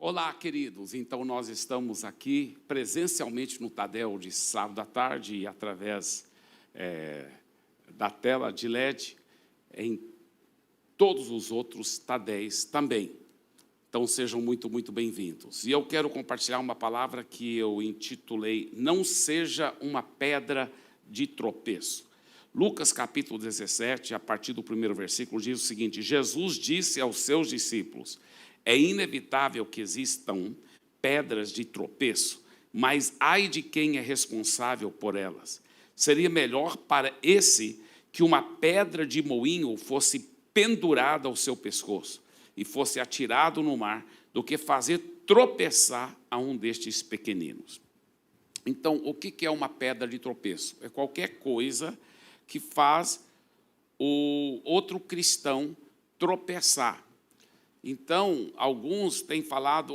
Olá, queridos. Então, nós estamos aqui presencialmente no Tadel de sábado à tarde e através da tela de LED em todos os outros Tadéis também. Então, sejam muito bem-vindos. E eu quero compartilhar uma palavra que eu intitulei Não seja uma pedra de tropeço. Lucas, capítulo 17, a partir do primeiro versículo, diz o seguinte: Jesus disse aos seus discípulos: é inevitável que existam pedras de tropeço, mas ai de quem é responsável por elas. Seria melhor para esse que uma pedra de moinho fosse pendurada ao seu pescoço e fosse atirado no mar, do que fazer tropeçar a um destes pequeninos. Então, o que é uma pedra de tropeço? É qualquer coisa que faz o outro cristão tropeçar. Então, alguns têm falado,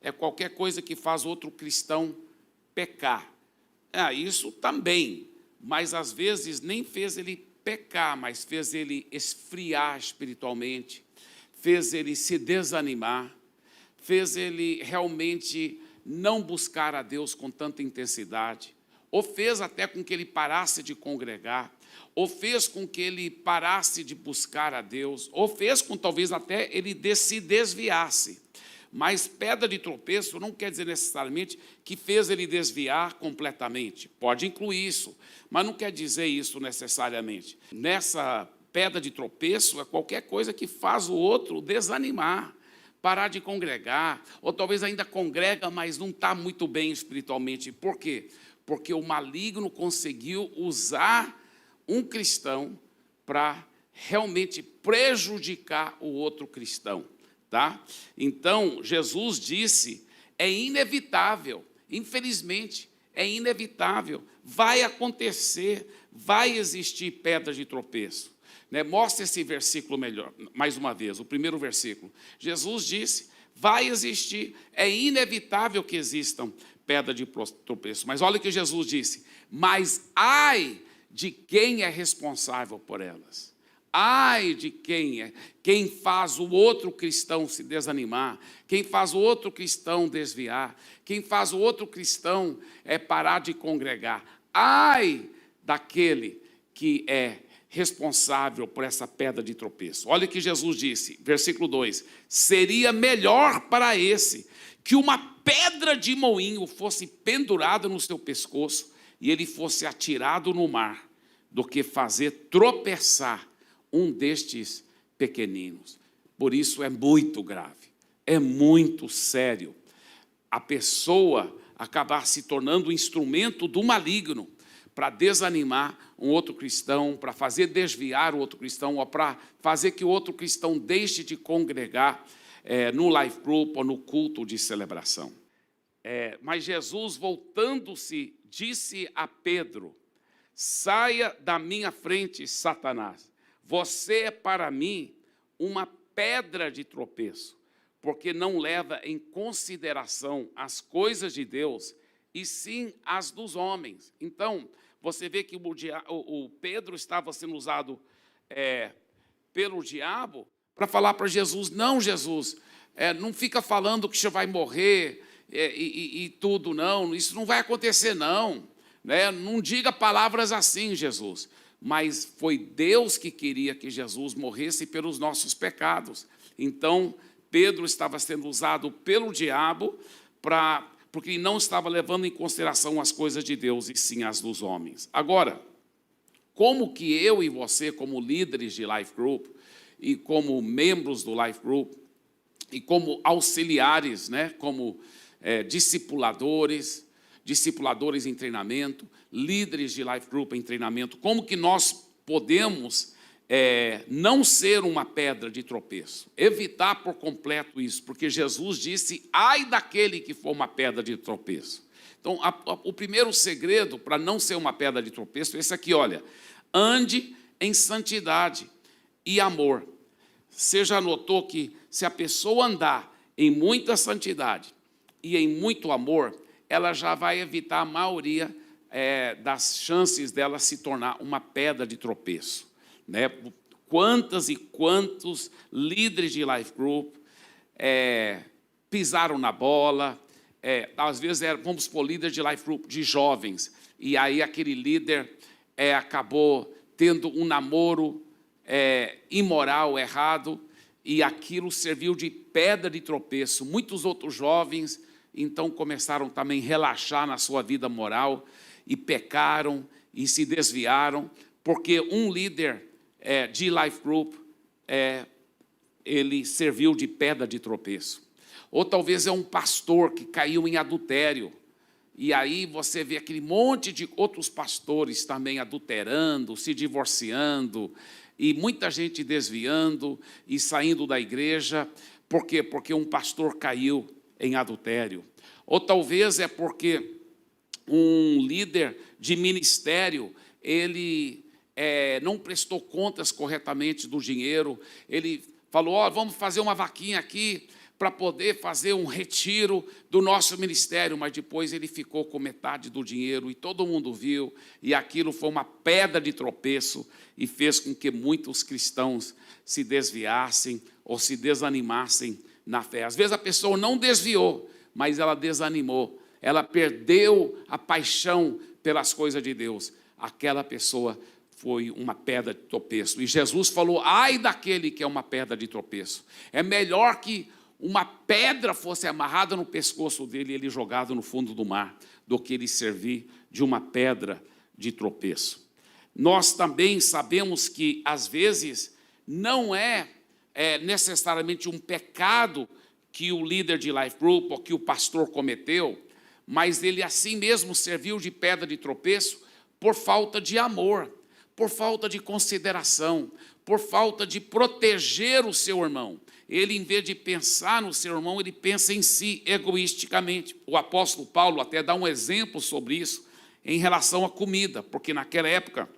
é qualquer coisa que faz outro cristão pecar. Isso também, mas às vezes nem fez ele pecar, mas fez ele esfriar espiritualmente, fez ele se desanimar, fez ele realmente não buscar a Deus com tanta intensidade, ou fez até com que ele parasse de congregar, ou fez com que ele parasse de buscar a Deus, ou fez com talvez até ele se desviasse. Mas pedra de tropeço não quer dizer necessariamente que fez ele desviar completamente. Pode incluir isso, mas não quer dizer isso necessariamente. Nessa pedra de tropeço é qualquer coisa que faz o outro desanimar, parar de congregar, ou talvez ainda congrega, mas não está muito bem espiritualmente. Por quê? Porque o maligno conseguiu usar um cristão para realmente prejudicar o outro cristão, tá? Então, Jesus disse, é inevitável, infelizmente, é inevitável, vai acontecer, vai existir pedra de tropeço. Mostra esse versículo melhor, mais uma vez, o primeiro versículo. Jesus disse, vai existir, é inevitável que existam pedra de tropeço. Mas olha o que Jesus disse, mas ai de quem é responsável por elas. Ai de quem faz o outro cristão se desanimar, quem faz o outro cristão desviar, quem faz o outro cristão parar de congregar. Ai daquele que é responsável por essa pedra de tropeço. Olha o que Jesus disse, versículo 2, seria melhor para esse que uma pedra de moinho fosse pendurada no seu pescoço e ele fosse atirado no mar, do que fazer tropeçar um destes pequeninos. Por isso é muito grave, é muito sério a pessoa acabar se tornando instrumento do maligno para desanimar um outro cristão, para fazer desviar o outro cristão, ou para fazer que o outro cristão deixe de congregar no life group ou no culto de celebração. Mas Jesus, voltando-se, disse a Pedro: saia da minha frente, Satanás. Você é para mim uma pedra de tropeço, porque não leva em consideração as coisas de Deus, e sim as dos homens. Então, você vê que o Pedro estava sendo usado pelo diabo para falar para Jesus: não, Jesus, não fica falando que você vai morrer e tudo, não, isso não vai acontecer, não. Não diga palavras assim, Jesus. Mas foi Deus que queria que Jesus morresse pelos nossos pecados. Então, Pedro estava sendo usado pelo diabo porque ele não estava levando em consideração as coisas de Deus, e sim as dos homens. Agora, como que eu e você, como líderes de Life Group, e como membros do Life Group, e como auxiliares, como discipuladores em treinamento, líderes de Life Group em treinamento, como que nós podemos não ser uma pedra de tropeço, evitar por completo isso, porque Jesus disse, ai daquele que for uma pedra de tropeço. Então, o primeiro segredo para não ser uma pedra de tropeço é esse aqui, olha: ande em santidade e amor. Você já notou que se a pessoa andar em muita santidade e em muito amor, ela já vai evitar a maioria das chances dela se tornar uma pedra de tropeço. Quantas e quantos líderes de Life Group pisaram na bola. Às vezes, vamos por líder de life group, de jovens, e aí aquele líder acabou tendo um namoro imoral, errado, e aquilo serviu de pedra de tropeço. Muitos outros jovens, então, começaram também a relaxar na sua vida moral, e pecaram, e se desviaram, porque um líder de life group, ele serviu de pedra de tropeço. Ou talvez é um pastor que caiu em adultério, e aí você vê aquele monte de outros pastores também adulterando, se divorciando, e muita gente desviando e saindo da igreja. Por quê? Porque um pastor caiu em adultério. Ou talvez é porque um líder de ministério, ele não prestou contas corretamente do dinheiro. Ele falou, vamos fazer uma vaquinha aqui para poder fazer um retiro do nosso ministério, mas depois ele ficou com metade do dinheiro e todo mundo viu, e aquilo foi uma pedra de tropeço e fez com que muitos cristãos se desviassem ou se desanimassem na fé. Às vezes a pessoa não desviou, mas ela desanimou, ela perdeu a paixão pelas coisas de Deus. Aquela pessoa foi uma pedra de tropeço. E Jesus falou, ai daquele que é uma pedra de tropeço. É melhor que uma pedra fosse amarrada no pescoço dele e ele jogado no fundo do mar, do que ele servir de uma pedra de tropeço. Nós também sabemos que, às vezes, não é necessariamente um pecado que o líder de life group ou que o pastor cometeu, mas ele assim mesmo serviu de pedra de tropeço por falta de amor, por falta de consideração, por falta de proteger o seu irmão. Ele, em vez de pensar no seu irmão, ele pensa em si, egoisticamente. O apóstolo Paulo até dá um exemplo sobre isso em relação à comida, porque naquela época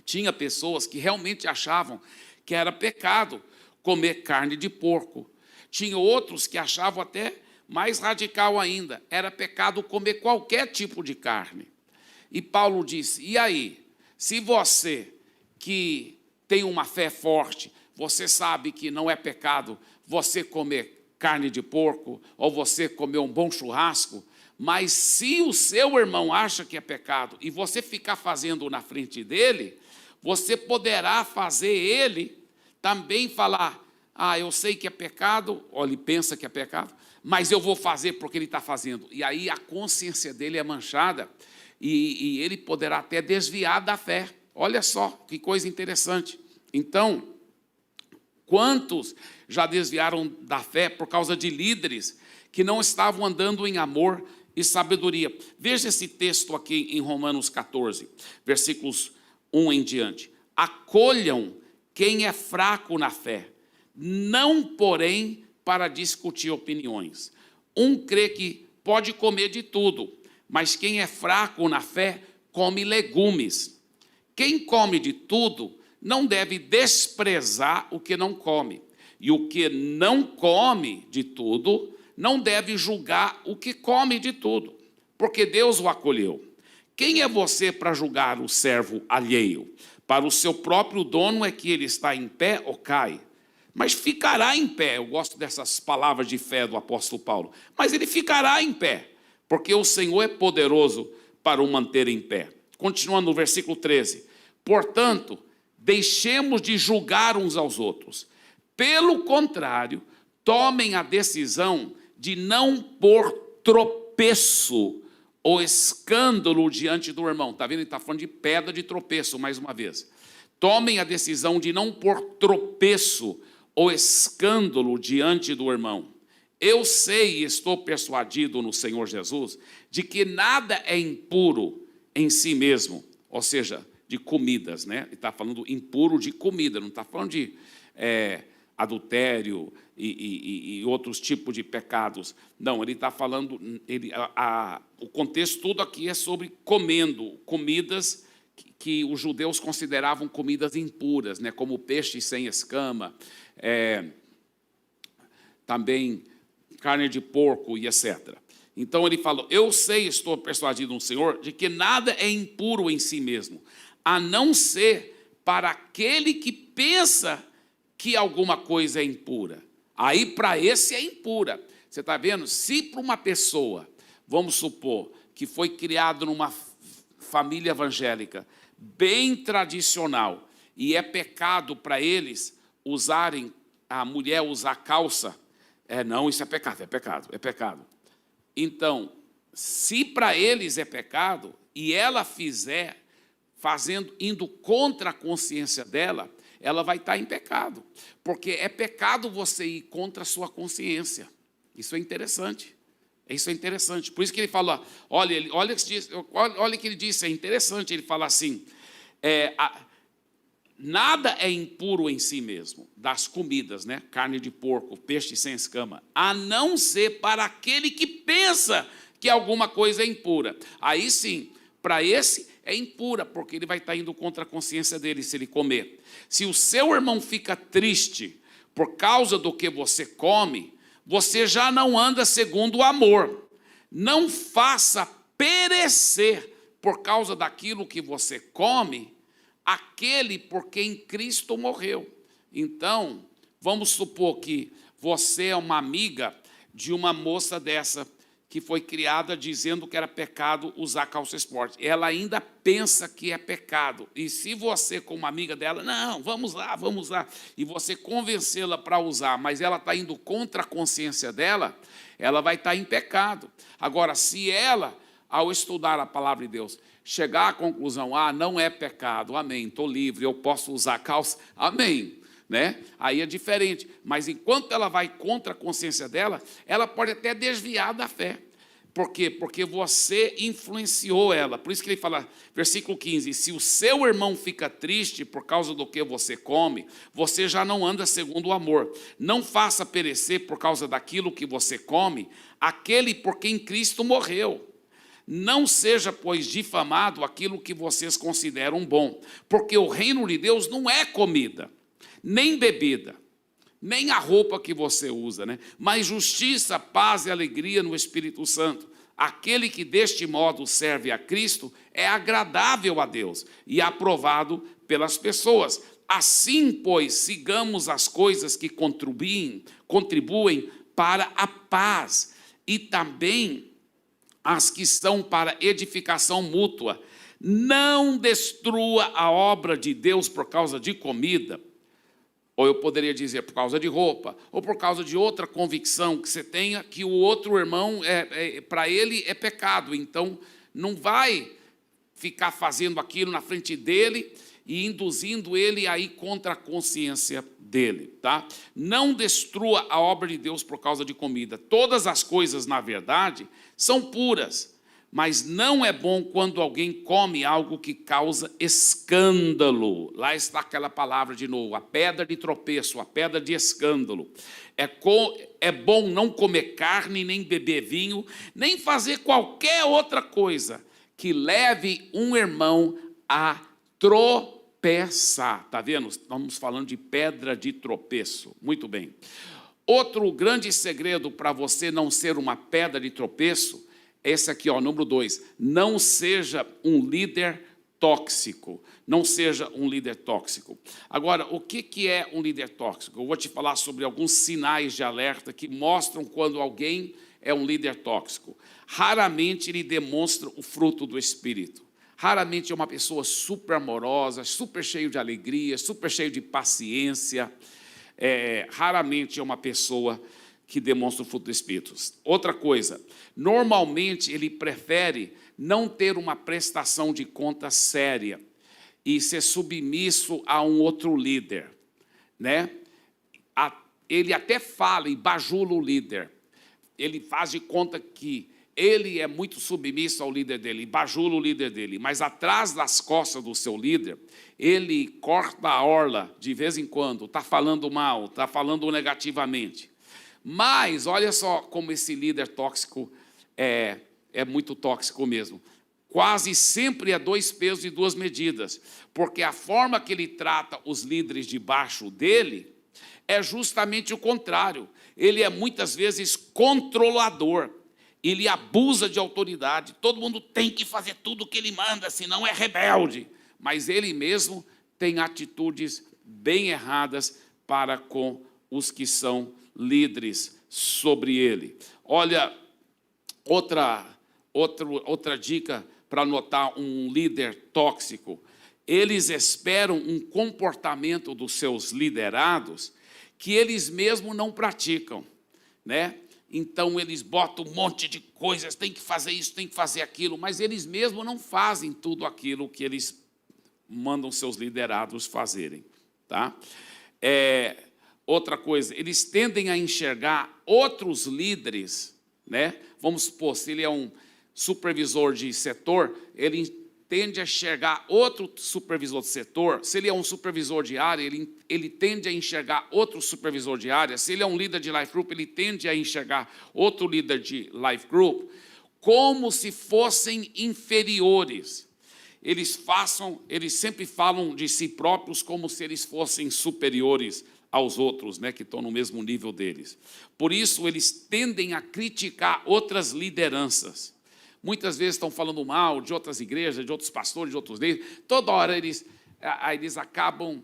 tinha pessoas que realmente achavam que era pecado comer carne de porco. Tinha outros que achavam até mais radical ainda, era pecado comer qualquer tipo de carne. E Paulo disse, e aí, se você que tem uma fé forte, você sabe que não é pecado você comer carne de porco, ou você comer um bom churrasco, mas se o seu irmão acha que é pecado, e você ficar fazendo na frente dele, você poderá fazer ele também falar, eu sei que é pecado, ou ele pensa que é pecado, mas eu vou fazer porque ele está fazendo. E aí a consciência dele é manchada, e ele poderá até desviar da fé. Olha só, que coisa interessante. Então, quantos já desviaram da fé por causa de líderes que não estavam andando em amor e sabedoria? Veja esse texto aqui em Romanos 14, versículos 1 em diante. Acolham quem é fraco na fé, não, porém, para discutir opiniões. Um crê que pode comer de tudo, mas quem é fraco na fé come legumes. Quem come de tudo não deve desprezar o que não come, e o que não come de tudo não deve julgar o que come de tudo, porque Deus o acolheu. Quem é você para julgar o servo alheio? Para o seu próprio dono é que ele está em pé ou cai, mas ficará em pé. Eu gosto dessas palavras de fé do apóstolo Paulo, mas ele ficará em pé, porque o Senhor é poderoso para o manter em pé. Continuando no versículo 13, portanto, deixemos de julgar uns aos outros. Pelo contrário, tomem a decisão de não pôr tropeço ou escândalo diante do irmão. Está vendo? Ele está falando de pedra de tropeço, mais uma vez. Tomem a decisão de não pôr tropeço ou escândalo diante do irmão. Eu sei e estou persuadido no Senhor Jesus de que nada é impuro em si mesmo, ou seja, de comidas, né? Ele está falando impuro de comida, não está falando de adultério e outros tipos de pecados. Não, ele está falando, o contexto todo aqui é sobre comendo, comidas que os judeus consideravam comidas impuras, né? Como peixe sem escama, também carne de porco e etc. Então ele falou, eu sei, estou persuadido no Senhor, de que nada é impuro em si mesmo, a não ser para aquele que pensa que alguma coisa é impura. Aí para esse é impura. Você está vendo? Se para uma pessoa, vamos supor, que foi criado numa família evangélica, bem tradicional, e é pecado para eles usarem, a mulher usar calça, não, isso é pecado, é pecado, é pecado. Então, se para eles é pecado, e ela fizer, indo contra a consciência dela, ela vai estar em pecado, porque é pecado você ir contra a sua consciência. Isso é interessante. Isso é interessante. Por isso que ele fala, olha o que ele disse, é interessante, ele fala assim, nada é impuro em si mesmo, das comidas, né? Carne de porco, peixe sem escama, a não ser para aquele que pensa que alguma coisa é impura. Aí sim, para esse é impura, porque ele vai estar indo contra a consciência dele se ele comer. Se o seu irmão fica triste por causa do que você come, você já não anda segundo o amor. Não faça perecer por causa daquilo que você come, aquele por quem Cristo morreu. Então, vamos supor que você é uma amiga de uma moça dessa, que foi criada dizendo que era pecado usar calça esporte. Ela ainda pensa que é pecado. E se você, como amiga dela, não, vamos lá, e você convencê-la para usar, mas ela está indo contra a consciência dela, ela vai estar em pecado. Agora, se ela, ao estudar a palavra de Deus, chegar à conclusão, não é pecado, amém, estou livre, eu posso usar calça, amém, né? Aí é diferente, mas enquanto ela vai contra a consciência dela, ela pode até desviar da fé. Por quê? Porque você influenciou ela. Por isso que ele fala, versículo 15, se o seu irmão fica triste por causa do que você come, você já não anda segundo o amor. Não faça perecer por causa daquilo que você come, aquele por quem Cristo morreu. Não seja, pois, difamado aquilo que vocês consideram bom, porque o reino de Deus não é comida, nem bebida, nem a roupa que você usa, né? Mas justiça, paz e alegria no Espírito Santo. Aquele que deste modo serve a Cristo é agradável a Deus e aprovado pelas pessoas. Assim, pois, sigamos as coisas que contribuem para a paz e também as que são para edificação mútua. Não destrua a obra de Deus por causa de comida, ou eu poderia dizer por causa de roupa, ou por causa de outra convicção que você tenha, que o outro irmão, para ele é pecado. Então, não vai ficar fazendo aquilo na frente dele e induzindo ele a ir contra a consciência dele, tá? Não destrua a obra de Deus por causa de comida. Todas as coisas, na verdade, são puras, mas não é bom quando alguém come algo que causa escândalo. Lá está aquela palavra de novo, a pedra de tropeço, a pedra de escândalo. É bom não comer carne, nem beber vinho, nem fazer qualquer outra coisa que leve um irmão a tropeçar. Está vendo? Estamos falando de pedra de tropeço. Muito bem. Outro grande segredo para você não ser uma pedra de tropeço, esse aqui, número 2, não seja um líder tóxico. Não seja um líder tóxico. Agora, o que é um líder tóxico? Eu vou te falar sobre alguns sinais de alerta que mostram quando alguém é um líder tóxico. Raramente ele demonstra o fruto do Espírito. Raramente é uma pessoa super amorosa, super cheio de alegria, super cheio de paciência. Raramente é uma pessoa que demonstra o fruto do Espírito. Outra coisa, normalmente ele prefere não ter uma prestação de conta séria e ser submisso a um outro líder, né? Ele até fala e bajula o líder. Ele faz de conta que ele é muito submisso ao líder dele, bajula o líder dele, mas atrás das costas do seu líder, ele corta a orla de vez em quando, está falando mal, está falando negativamente. Mas, olha só como esse líder tóxico é muito tóxico mesmo. Quase sempre é 2 pesos e 2 medidas, porque a forma que ele trata os líderes debaixo dele é justamente o contrário. Ele é muitas vezes controlador, ele abusa de autoridade, todo mundo tem que fazer tudo o que ele manda, senão é rebelde. Mas ele mesmo tem atitudes bem erradas para com os que são líderes sobre ele. Olha, outra dica para notar um líder tóxico. Eles esperam um comportamento dos seus liderados que eles mesmos não praticam, né? Então, eles botam um monte de coisas, tem que fazer isso, tem que fazer aquilo, mas eles mesmos não fazem tudo aquilo que eles mandam seus liderados fazerem, tá? Outra coisa, eles tendem a enxergar outros líderes, né? Vamos supor, se ele é um supervisor de setor, ele tende a enxergar outro supervisor de setor. Se ele é um supervisor de área, ele tende a enxergar outro supervisor de área. Se ele é um líder de life group, ele tende a enxergar outro líder de life group como se fossem inferiores. Eles sempre falam de si próprios como se eles fossem superiores aos outros, né, que estão no mesmo nível deles. Por isso, eles tendem a criticar outras lideranças. Muitas vezes estão falando mal de outras igrejas, de outros pastores, de outros líderes. Toda hora eles acabam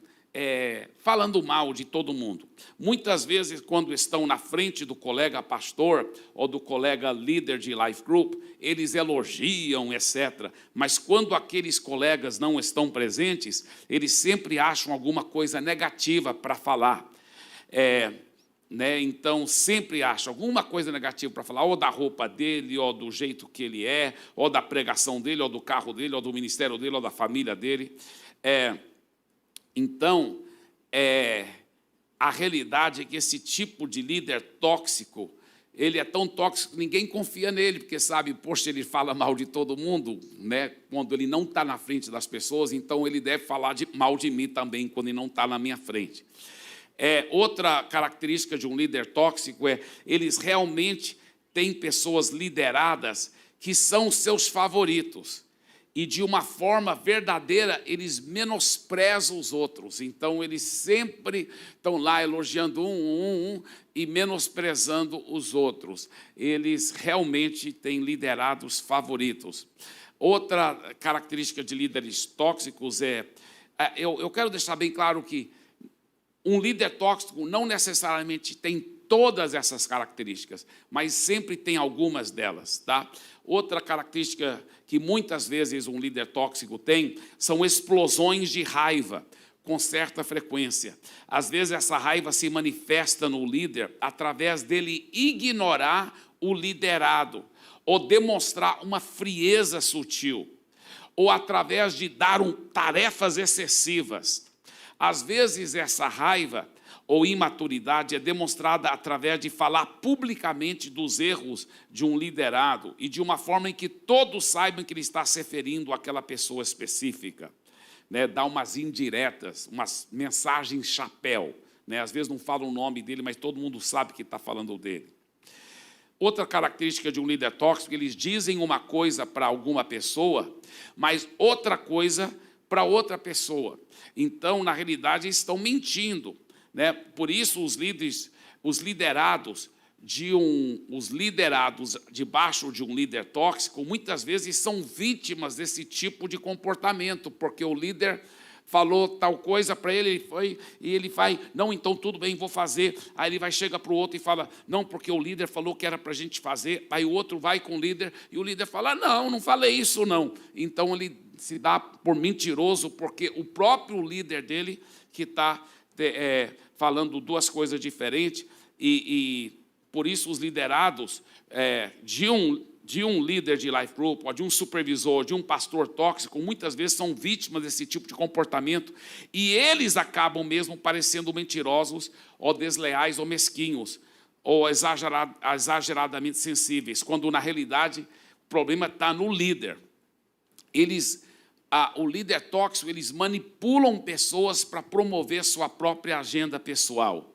falando mal de todo mundo. Muitas vezes, quando estão na frente do colega pastor ou do colega líder de life group, eles elogiam, etc. Mas quando aqueles colegas não estão presentes, eles sempre acham alguma coisa negativa para falar. Então, sempre acha alguma coisa negativa para falar, ou da roupa dele, ou do jeito que ele é, ou da pregação dele, ou do carro dele, ou do ministério dele, ou da família dele. Então, a realidade é que esse tipo de líder tóxico, ele é tão tóxico que ninguém confia nele, porque sabe, poxa, ele fala mal de todo mundo, né? Quando ele não está na frente das pessoas, então ele deve falar mal de mim também, quando ele não está na minha frente. Outra característica de um líder tóxico eles realmente têm pessoas lideradas que são seus favoritos. E, de uma forma verdadeira, eles menosprezam os outros. Então, eles sempre estão lá elogiando e menosprezando os outros. Eles realmente têm liderados favoritos. Outra característica de líderes tóxicos eu quero deixar bem claro que um líder tóxico não necessariamente tem todas essas características, mas sempre tem algumas delas, tá? Outra característica que muitas vezes um líder tóxico tem são explosões de raiva com certa frequência. Às vezes essa raiva se manifesta no líder através dele ignorar o liderado ou demonstrar uma frieza sutil ou através de dar tarefas excessivas. Às vezes, essa raiva ou imaturidade é demonstrada através de falar publicamente dos erros de um liderado e de uma forma em que todos saibam que ele está se referindo àquela pessoa específica. Né? Dá umas indiretas, umas mensagens chapéu. Né? Às vezes não fala o nome dele, mas todo mundo sabe que está falando dele. Outra característica de um líder tóxico, eles dizem uma coisa para alguma pessoa, mas outra coisa para outra pessoa. Então, na realidade, eles estão mentindo, né? Por isso, os liderados debaixo de um líder tóxico, muitas vezes são vítimas desse tipo de comportamento, porque o líder falou tal coisa para ele, ele vai, não, então tudo bem, vou fazer. Aí ele chega para o outro e fala, não, porque o líder falou que era para a gente fazer. Aí o outro vai com o líder e o líder fala, não falei isso não. Então ele se dá por mentiroso, porque o próprio líder dele que está falando duas coisas diferentes e por isso os liderados de um líder de life group, ou de um supervisor, de um pastor tóxico, muitas vezes são vítimas desse tipo de comportamento e eles acabam mesmo parecendo mentirosos, ou desleais, ou mesquinhos, ou exageradamente sensíveis, quando na realidade o problema está no líder. O líder tóxico, eles manipulam pessoas para promover sua própria agenda pessoal.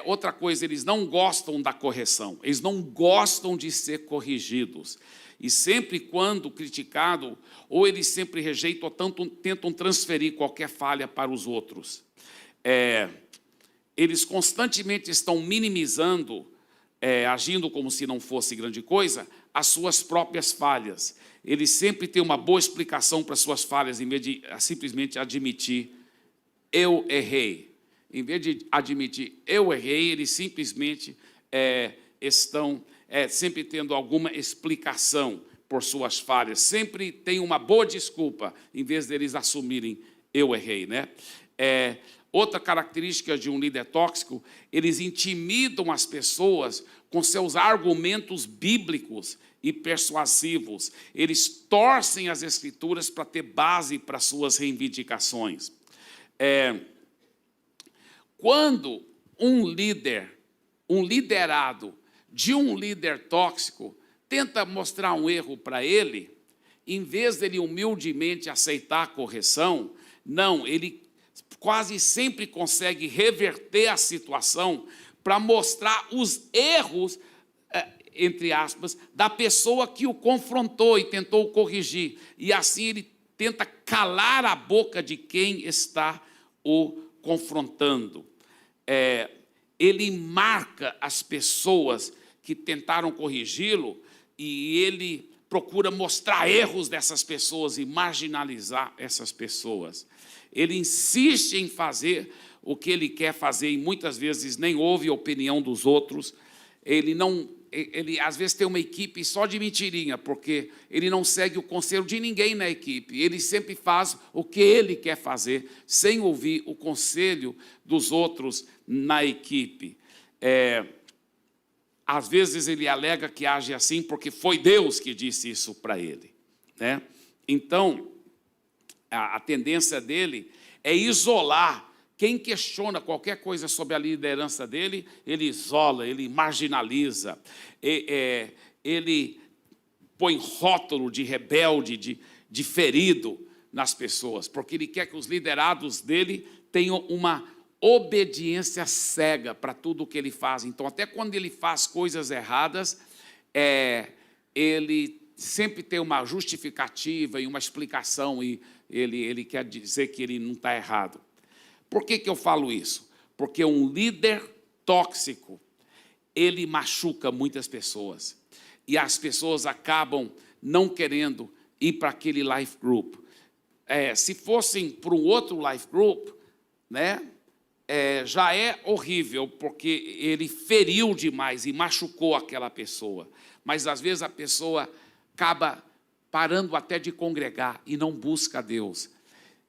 Outra coisa, eles não gostam da correção, eles não gostam de ser corrigidos. E sempre quando criticado, ou eles sempre rejeitam ou tentam transferir qualquer falha para os outros. Eles constantemente estão minimizando, agindo como se não fosse grande coisa, as suas próprias falhas. Eles sempre têm uma boa explicação para as suas falhas, em vez de simplesmente admitir, eu errei. Em vez de admitir, eu errei, eles simplesmente estão sempre tendo alguma explicação por suas falhas, sempre tem uma boa desculpa, em vez deles assumirem, eu errei, né? Outra característica de um líder tóxico, eles intimidam as pessoas com seus argumentos bíblicos e persuasivos. Eles torcem as Escrituras para ter base para suas reivindicações. Quando um liderado de um líder tóxico tenta mostrar um erro para ele, em vez dele humildemente aceitar a correção, não, ele quase sempre consegue reverter a situação para mostrar os erros, entre aspas, da pessoa que o confrontou e tentou corrigir. E assim ele tenta calar a boca de quem está o confrontando. Ele marca as pessoas que tentaram corrigi-lo e ele procura mostrar erros dessas pessoas e marginalizar essas pessoas. Ele insiste em fazer o que ele quer fazer e muitas vezes nem ouve a opinião dos outros. Ele às vezes tem uma equipe só de mentirinha, porque ele não segue o conselho de ninguém na equipe. Ele sempre faz o que ele quer fazer, sem ouvir o conselho dos outros na equipe. Às vezes ele alega que age assim porque foi Deus que disse isso para ele, né? Então, a tendência dele é isolar. Quem questiona qualquer coisa sobre a liderança dele, ele isola, ele marginaliza, ele põe rótulo de rebelde, de ferido nas pessoas, porque ele quer que os liderados dele tenham uma obediência cega para tudo o que ele faz. Então, até quando ele faz coisas erradas, ele sempre tem uma justificativa e uma explicação, e ele quer dizer que ele não está errado. Por que eu falo isso? Porque um líder tóxico, ele machuca muitas pessoas, e as pessoas acabam não querendo ir para aquele life group. Se fossem para um outro life group, né, já é horrível, porque ele feriu demais e machucou aquela pessoa. Mas, às vezes, a pessoa acaba parando até de congregar e não busca a Deus.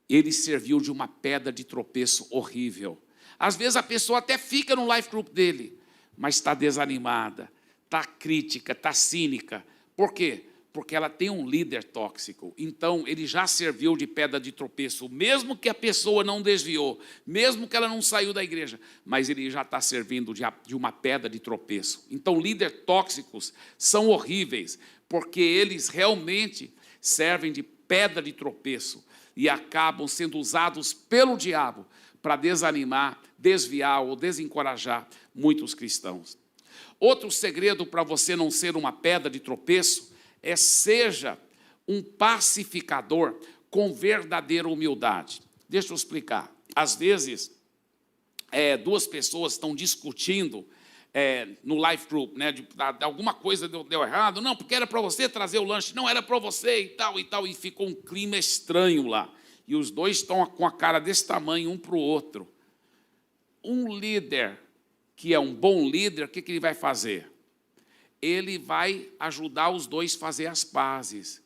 Ele serviu de uma pedra de tropeço horrível. Às vezes, a pessoa até fica no life group dele, mas está desanimada, está crítica, está cínica. Por quê? Porque ela tem um líder tóxico. Então, ele já serviu de pedra de tropeço, mesmo que a pessoa não desviou, mesmo que ela não saiu da igreja, mas ele já está servindo de uma pedra de tropeço. Então, líderes tóxicos são horríveis, porque eles realmente servem de pedra de tropeço e acabam sendo usados pelo diabo para desanimar, desviar ou desencorajar muitos cristãos. Outro segredo para você não ser uma pedra de tropeço seja um pacificador com verdadeira humildade. Deixa eu explicar. Às vezes, duas pessoas estão discutindo no life group, né, de alguma coisa deu errado. Não, porque era para você trazer o lanche. Não, era para você e tal, e ficou um clima estranho lá. E os dois estão com a cara desse tamanho, um para o outro. Um líder que é um bom líder, o que ele vai fazer? Ele vai ajudar os dois a fazer as pazes.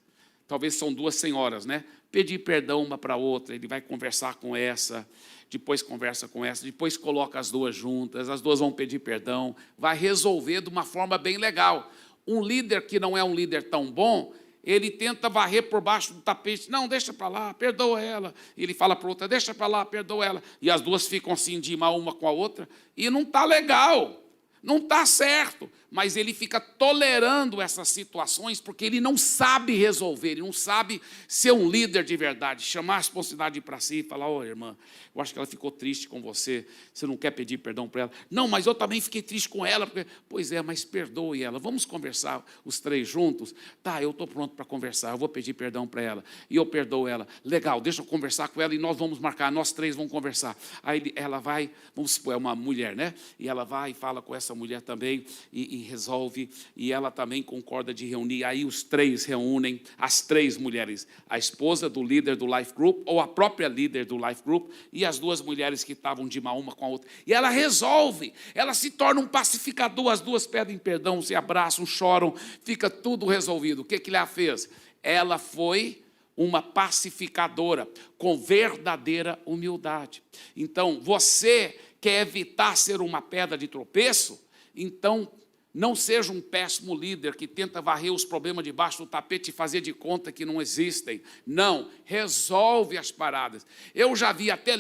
Talvez são duas senhoras, né? Pedir perdão uma para a outra, ele vai conversar com essa, depois conversa com essa, depois coloca as duas juntas, as duas vão pedir perdão, vai resolver de uma forma bem legal. Um líder que não é um líder tão bom, ele tenta varrer por baixo do tapete. Não, deixa para lá, perdoa ela. Ele fala para a outra, deixa para lá, perdoa ela. E as duas ficam assim de mal uma com a outra, e não está legal. Não está certo, mas ele fica tolerando essas situações porque ele não sabe resolver, ele não sabe ser um líder de verdade, chamar a responsabilidade para si e falar: ô irmã, eu acho que ela ficou triste com você, você não quer pedir perdão para ela? Não, mas eu também fiquei triste com ela, porque... Pois é, mas perdoe ela, vamos conversar os três juntos? Tá, eu estou pronto para conversar, eu vou pedir perdão para ela, e eu perdoo ela. Legal, deixa eu conversar com ela e nós vamos marcar, nós três vamos conversar. Aí ela vai, vamos supor, é uma mulher, né? E ela vai e fala com essa mulher também, e resolve, e ela também concorda de reunir. Aí os três reúnem, as três mulheres, a esposa do líder do Life Group, ou a própria líder do Life Group, e as duas mulheres que estavam de uma com a outra. E ela resolve, ela se torna um pacificador, as duas pedem perdão, se abraçam, choram, fica tudo resolvido. O que ela fez? Ela foi uma pacificadora, com verdadeira humildade. Então, você quer evitar ser uma pedra de tropeço? Então, não seja um péssimo líder que tenta varrer os problemas debaixo do tapete e fazer de conta que não existem. Não, resolve as paradas. Eu já vi até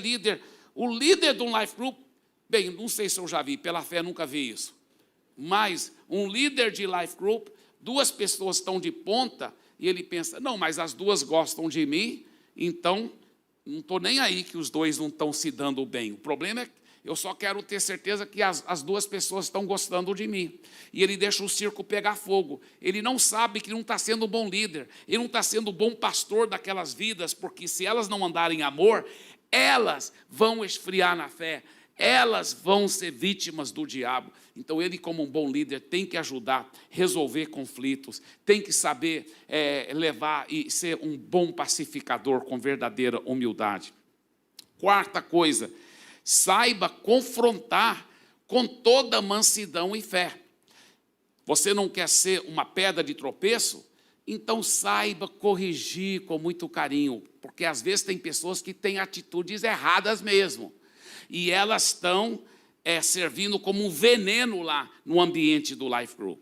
o líder de um Life Group, bem, não sei se eu já vi, pela fé nunca vi isso, mas um líder de Life Group, duas pessoas estão de ponta, e ele pensa, não, mas as duas gostam de mim, então não estou nem aí que os dois não estão se dando bem. O problema é que eu só quero ter certeza que as duas pessoas estão gostando de mim. E ele deixa o circo pegar fogo. Ele não sabe que não está sendo um bom líder, ele não está sendo um bom pastor daquelas vidas, porque se elas não andarem em amor, elas vão esfriar na fé, elas vão ser vítimas do diabo. Então, ele, como um bom líder, tem que ajudar, resolver conflitos, tem que saber levar e ser um bom pacificador com verdadeira humildade. Quarta coisa, saiba confrontar com toda mansidão e fé. Você não quer ser uma pedra de tropeço? Então, saiba corrigir com muito carinho, porque às vezes tem pessoas que têm atitudes erradas mesmo. E elas estão servindo como um veneno lá no ambiente do Life Group.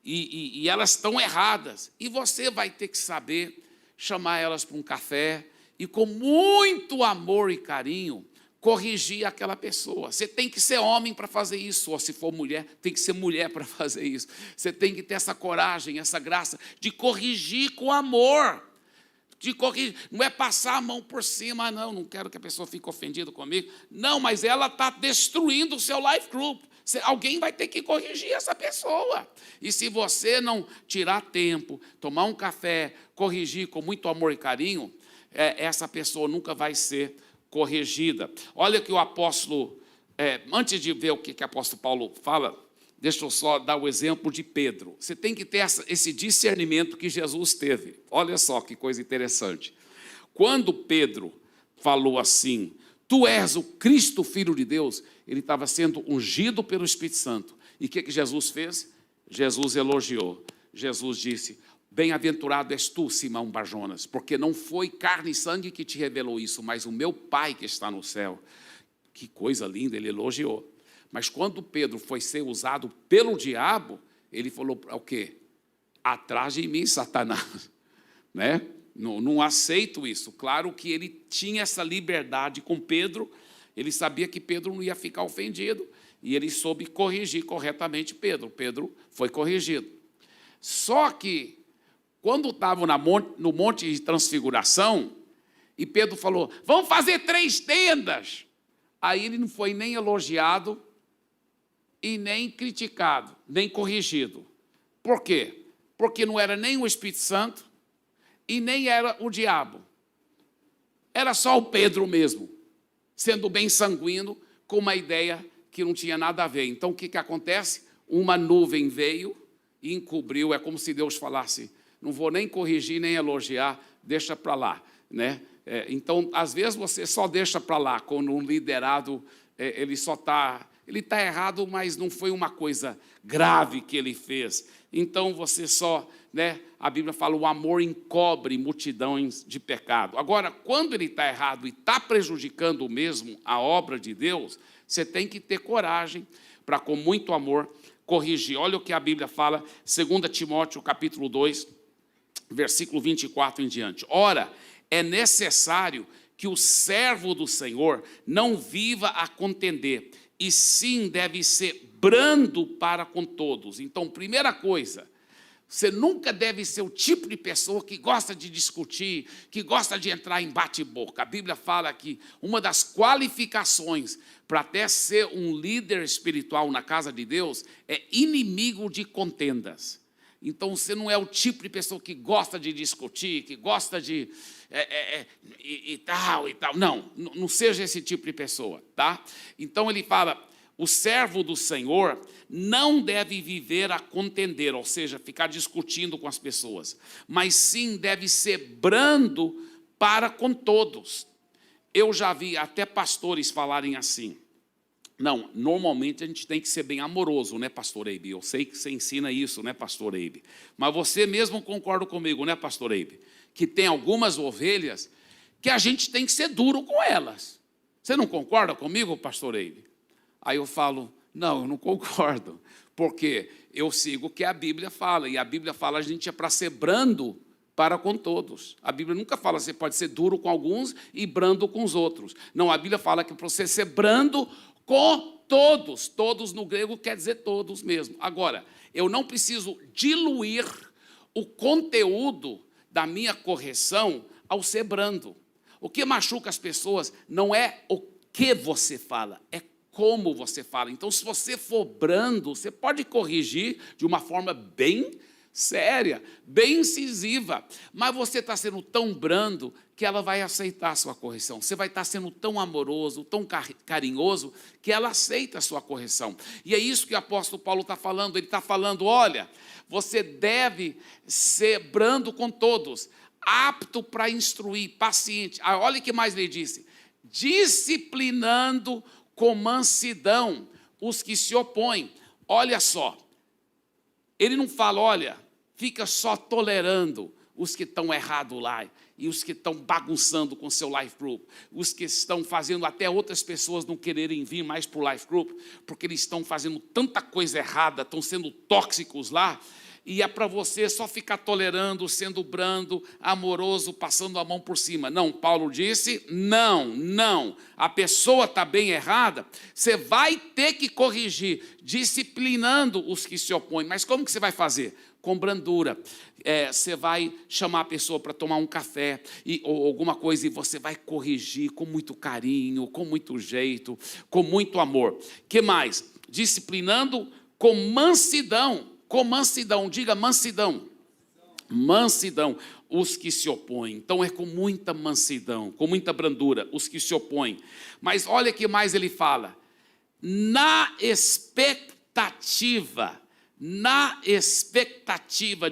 E elas estão erradas. E você vai ter que saber chamar elas para um café e, com muito amor e carinho, corrigir aquela pessoa. Você tem que ser homem para fazer isso, ou se for mulher, tem que ser mulher para fazer isso. Você tem que ter essa coragem, essa graça de corrigir com amor. De corrigir, não é passar a mão por cima, não quero que a pessoa fique ofendida comigo. Não, mas ela está destruindo o seu Life Group. Alguém vai ter que corrigir essa pessoa. E se você não tirar tempo, tomar um café, corrigir com muito amor e carinho, essa pessoa nunca vai ser corrigida. Olha que o apóstolo, antes de ver o que o apóstolo Paulo fala, deixa eu só dar o exemplo de Pedro. Você tem que ter esse discernimento que Jesus teve. Olha só que coisa interessante. Quando Pedro falou assim, tu és o Cristo, Filho de Deus, ele estava sendo ungido pelo Espírito Santo. E o que Jesus fez? Jesus elogiou. Jesus disse, bem-aventurado és tu, Simão Barjonas, porque não foi carne e sangue que te revelou isso, mas o meu Pai que está no céu. Que coisa linda, ele elogiou. Mas quando Pedro foi ser usado pelo diabo, ele falou o quê? Atrás de mim, Satanás. Né? Não aceito isso. Claro que ele tinha essa liberdade com Pedro, ele sabia que Pedro não ia ficar ofendido, e ele soube corrigir corretamente Pedro. Pedro foi corrigido. Só que, quando estavam no Monte de Transfiguração, e Pedro falou, vamos fazer 3 tendas. Aí ele não foi nem elogiado, e nem criticado, nem corrigido. Por quê? Porque não era nem o Espírito Santo e nem era o diabo. Era só o Pedro mesmo, sendo bem sanguíneo, com uma ideia que não tinha nada a ver. Então, o que acontece? Uma nuvem veio e encobriu. É como se Deus falasse, não vou nem corrigir, nem elogiar, deixa para lá. Né? Então, às vezes, você só deixa para lá, quando um liderado, ele está errado, mas não foi uma coisa grave que ele fez. Então, você só, a Bíblia fala, o amor encobre multidões de pecado. Agora, quando ele está errado e está prejudicando mesmo a obra de Deus, você tem que ter coragem para, com muito amor, corrigir. Olha o que a Bíblia fala, 2 Timóteo, capítulo 2, versículo 24 em diante. Ora, é necessário que o servo do Senhor não viva a contender, e sim deve ser brando para com todos. Então, primeira coisa, você nunca deve ser o tipo de pessoa que gosta de discutir, que gosta de entrar em bate-boca. A Bíblia fala que uma das qualificações para até ser um líder espiritual na casa de Deus é inimigo de contendas. Então, você não é o tipo de pessoa que gosta de discutir, que gosta de e tal. Não seja esse tipo de pessoa, tá? Então, ele fala, O servo do Senhor não deve viver a contender, ou seja, ficar discutindo com as pessoas, mas sim deve ser brando para com todos. Eu já vi até pastores falarem assim: não, normalmente a gente tem que ser bem amoroso, né, pastor Eibe? Eu sei que você ensina isso, né, pastor Eibe? Mas você mesmo concorda comigo, né, pastor Eibe? Que tem algumas ovelhas que a gente tem que ser duro com elas. Você não concorda comigo, pastor Eibe? Aí eu falo: não, eu não concordo, porque eu sigo o que a Bíblia fala, e a Bíblia fala que a gente é para ser brando para com todos. A Bíblia nunca fala que você pode ser duro com alguns e brando com os outros. Não, a Bíblia fala que para você ser brando com todos. Todos no grego quer dizer todos mesmo. Agora, eu não preciso diluir o conteúdo da minha correção ao ser brando. O que machuca as pessoas não é o que você fala, é como você fala. Então, se você for brando, você pode corrigir de uma forma bem séria, bem incisiva, mas você está sendo tão brando que ela vai aceitar a sua correção. Você vai estar sendo tão amoroso, tão carinhoso, que ela aceita a sua correção. E é isso que o apóstolo Paulo está falando. Ele está falando: olha, você deve ser brando com todos, apto para instruir, paciente. Olha o que mais ele disse: disciplinando com mansidão os que se opõem. Olha só, ele não fala: olha, fica só tolerando os que estão errados lá, e os que estão bagunçando com seu life group, os que estão fazendo até outras pessoas não quererem vir mais para o life group, porque eles estão fazendo tanta coisa errada, estão sendo tóxicos lá, e é para você só ficar tolerando, sendo brando, amoroso, passando a mão por cima. Não, Paulo disse: não, a pessoa está bem errada, você vai ter que corrigir, disciplinando os que se opõem. Mas como que você vai fazer? Com brandura. Você vai chamar a pessoa para tomar um café ou alguma coisa, e você vai corrigir com muito carinho, com muito jeito, com muito amor. Que mais? Disciplinando com mansidão. Com mansidão, diga mansidão. Mansidão, os que se opõem. Então é com muita mansidão, com muita brandura, os que se opõem. Mas olha o que mais ele fala: na expectativa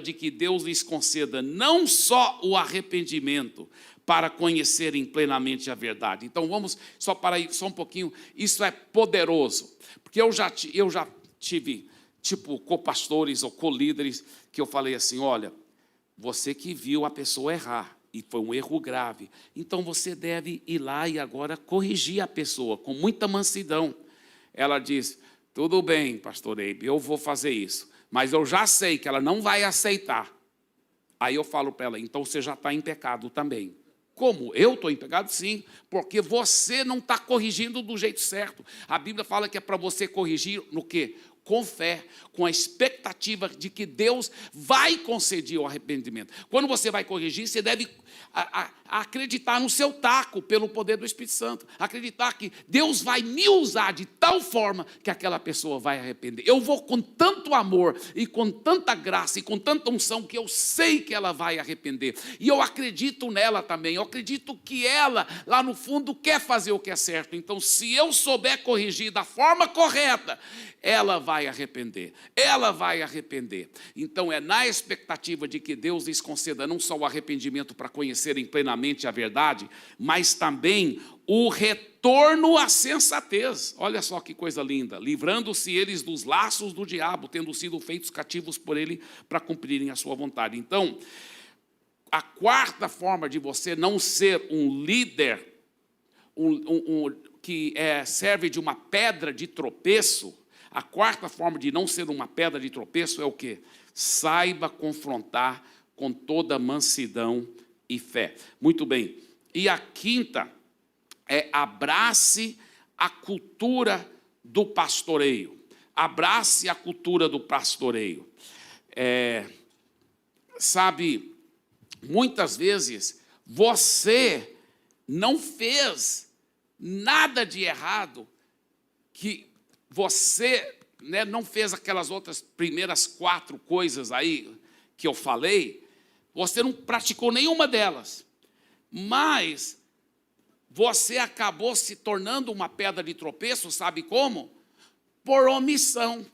de que Deus lhes conceda não só o arrependimento, para conhecerem plenamente a verdade. Então vamos só para aí, só um pouquinho. Isso é poderoso, porque eu já tive tipo copastores ou colíderes que eu falei assim: olha, você que viu a pessoa errar, e foi um erro grave, então você deve ir lá e agora corrigir a pessoa com muita mansidão. Ela diz: tudo bem, pastor Eibe, eu vou fazer isso, mas eu já sei que ela não vai aceitar. Aí eu falo para ela: então você já está em pecado também. Como? Eu estou em pecado? Sim, porque você não está corrigindo do jeito certo. A Bíblia fala que é para você corrigir no quê? Com fé, com a expectativa de que Deus vai conceder o arrependimento. Quando você vai corrigir, você deve acreditar no seu taco pelo poder do Espírito Santo. Acreditar que Deus vai me usar de tal forma que aquela pessoa vai arrepender. Eu vou com tanto amor e com tanta graça e com tanta unção que eu sei que ela vai arrepender. E eu acredito nela também. Eu acredito que ela, lá no fundo, quer fazer o que é certo. Então, se eu souber corrigir da forma correta, ela vai arrepender. Ela vai arrepender. Então, é na expectativa de que Deus lhes conceda não só o arrependimento para conhecerem plenamente a verdade, mas também o retorno à sensatez. Olha só que coisa linda. Livrando-se eles dos laços do diabo, tendo sido feitos cativos por ele para cumprirem a sua vontade. Então, a quarta forma de você não ser um líder que serve de uma pedra de tropeço, a quarta forma de não ser uma pedra de tropeço é o quê? Saiba confrontar com toda mansidão e fé. Muito bem. E a quinta é: abrace a cultura do pastoreio. Abrace a cultura do pastoreio. Sabe, muitas vezes você não fez nada de errado, que você não fez aquelas outras primeiras 4 coisas aí que eu falei, você não praticou nenhuma delas, mas você acabou se tornando uma pedra de tropeço, sabe como? por omissão,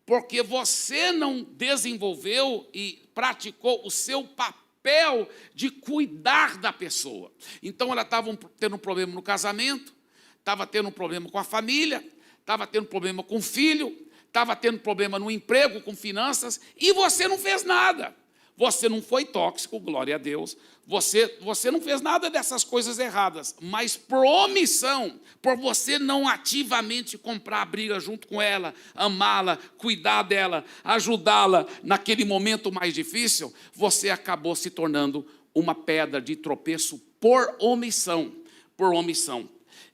porque você não desenvolveu e praticou o seu papel de cuidar da pessoa. Então, ela estava tendo um problema no casamento, estava tendo um problema com a família, estava tendo um problema com o filho, estava tendo problema no emprego, com finanças, e você não fez nada. Você não foi tóxico, glória a Deus. Você não fez nada dessas coisas erradas, mas por omissão, por você não ativamente comprar a briga junto com ela, amá-la, cuidar dela, ajudá-la naquele momento mais difícil, você acabou se tornando uma pedra de tropeço por omissão, por omissão.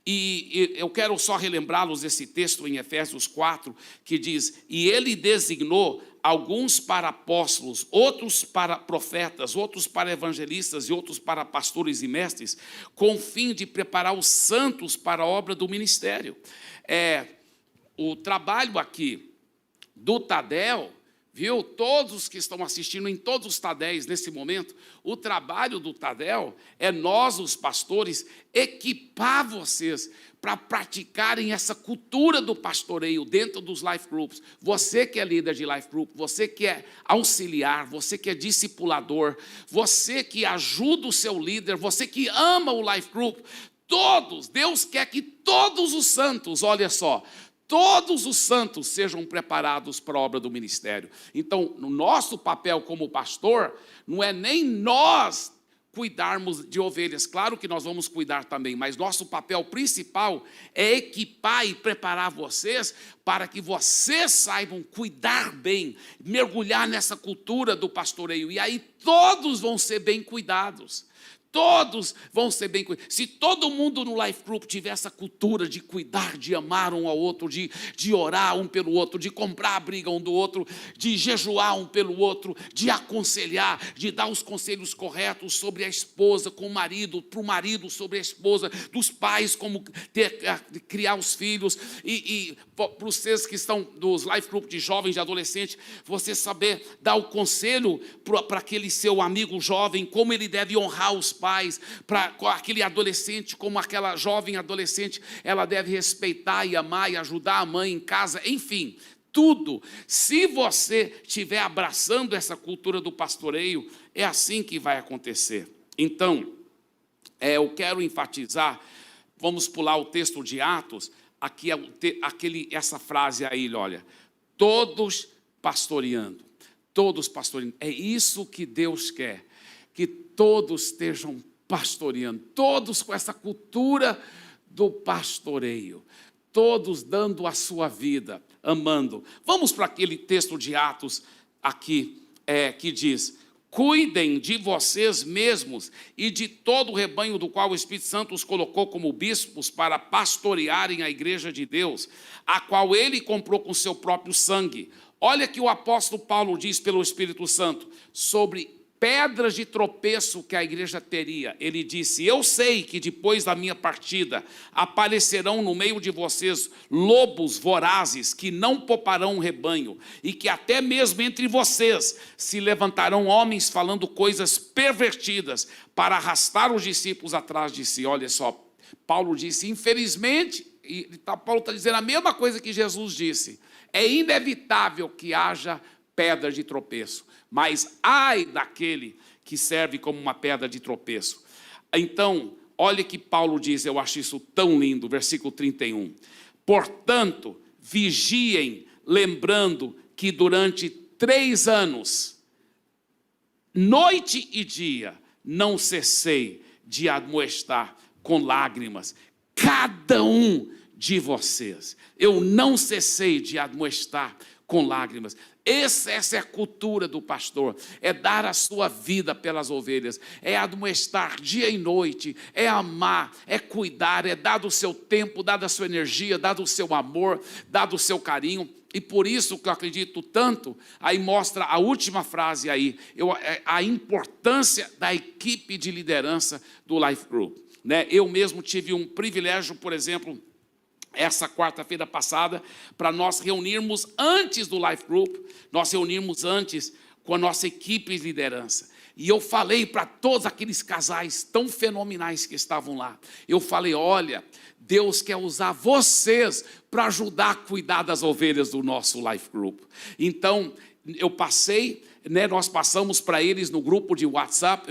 E eu quero só relembrá-los desse texto em Efésios 4, que diz: e ele designou alguns para apóstolos, outros para profetas, outros para evangelistas e outros para pastores e mestres, com o fim de preparar os santos para a obra do ministério. O trabalho aqui do Tadel, viu? Todos os que estão assistindo em todos os Tadéis nesse momento, o trabalho do Tadel é nós, os pastores, equipar vocês para praticarem essa cultura do pastoreio dentro dos life groups. Você que é líder de life group, você que é auxiliar, você que é discipulador, você que ajuda o seu líder, você que ama o life group, todos, Deus quer que todos os santos, olha só, todos os santos sejam preparados para a obra do ministério. Então, no nosso papel como pastor, não é nem nós cuidarmos de ovelhas, claro que nós vamos cuidar também, mas nosso papel principal é equipar e preparar vocês para que vocês saibam cuidar bem, mergulhar nessa cultura do pastoreio, e aí todos vão ser bem cuidados. Todos vão ser bem cuidados. Se todo mundo no life group tiver essa cultura de cuidar, de amar um ao outro, de orar um pelo outro, de comprar a briga um do outro, de jejuar um pelo outro, de aconselhar, de dar os conselhos corretos sobre a esposa com o marido, para o marido sobre a esposa, dos pais como criar os filhos, e para vocês que estão dos life group de jovens, de adolescentes, você saber dar o conselho para aquele seu amigo jovem, como ele deve honrar os pais, para aquele adolescente, como aquela jovem adolescente, ela deve respeitar e amar e ajudar a mãe em casa, enfim, tudo. Se você estiver abraçando essa cultura do pastoreio, é assim que vai acontecer. Então, eu quero enfatizar, vamos pular o texto de Atos, aqui essa frase aí, olha, todos pastoreando, é isso que Deus quer, que todos estejam pastoreando, todos com essa cultura do pastoreio, todos dando a sua vida, amando. Vamos para aquele texto de Atos aqui, que diz: cuidem de vocês mesmos e de todo o rebanho do qual o Espírito Santo os colocou como bispos para pastorearem a igreja de Deus, a qual ele comprou com seu próprio sangue. Olha que o apóstolo Paulo diz pelo Espírito Santo sobre pedras de tropeço que a igreja teria. Ele disse: eu sei que depois da minha partida aparecerão no meio de vocês lobos vorazes que não pouparão o rebanho, e que até mesmo entre vocês se levantarão homens falando coisas pervertidas para arrastar os discípulos atrás de si. Olha só, Paulo disse, infelizmente, e Paulo está dizendo a mesma coisa que Jesus disse, é inevitável que haja pedra de tropeço, mas ai daquele que serve como uma pedra de tropeço. Então, olha que Paulo diz, eu acho isso tão lindo, versículo 31. Portanto, vigiem, lembrando que durante 3 anos, noite e dia, não cessei de admoestar com lágrimas cada um de vocês. Eu não cessei de admoestar com lágrimas. Essa é a cultura do pastor, é dar a sua vida pelas ovelhas, é admoestar dia e noite, é amar, é cuidar, é dar do seu tempo, dar da sua energia, dar do seu amor, dar do seu carinho. E por isso que eu acredito tanto, aí mostra a última frase aí, a importância da equipe de liderança do Life Group. Né? Eu mesmo tive um privilégio, por exemplo, essa quarta-feira passada, para nós reunirmos antes do Life Group, nós reunimos antes com a nossa equipe de liderança. E eu falei para todos aqueles casais tão fenomenais que estavam lá. Eu falei, olha, Deus quer usar vocês para ajudar a cuidar das ovelhas do nosso Life Group. Então, eu passei, nós passamos para eles no grupo de WhatsApp,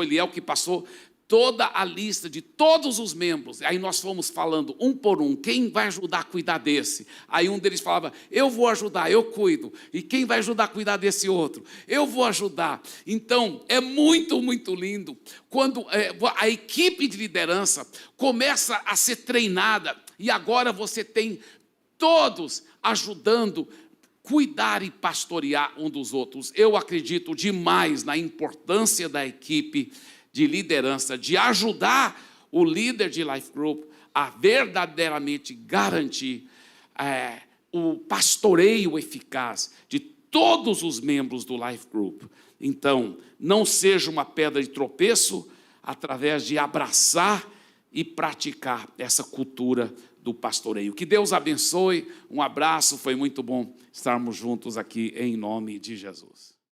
Eliel que passou toda a lista de todos os membros. Aí nós fomos falando um por um, quem vai ajudar a cuidar desse? Aí um deles falava, eu vou ajudar, eu cuido. E quem vai ajudar a cuidar desse outro? Eu vou ajudar. Então, é muito, muito lindo quando a equipe de liderança começa a ser treinada e agora você tem todos ajudando cuidar e pastorear um dos outros. Eu acredito demais na importância da equipe de liderança, de ajudar o líder de Life Group a verdadeiramente garantir o pastoreio eficaz de todos os membros do Life Group. Então, não seja uma pedra de tropeço através de abraçar e praticar essa cultura do pastoreio. Que Deus abençoe, um abraço, foi muito bom estarmos juntos aqui em nome de Jesus.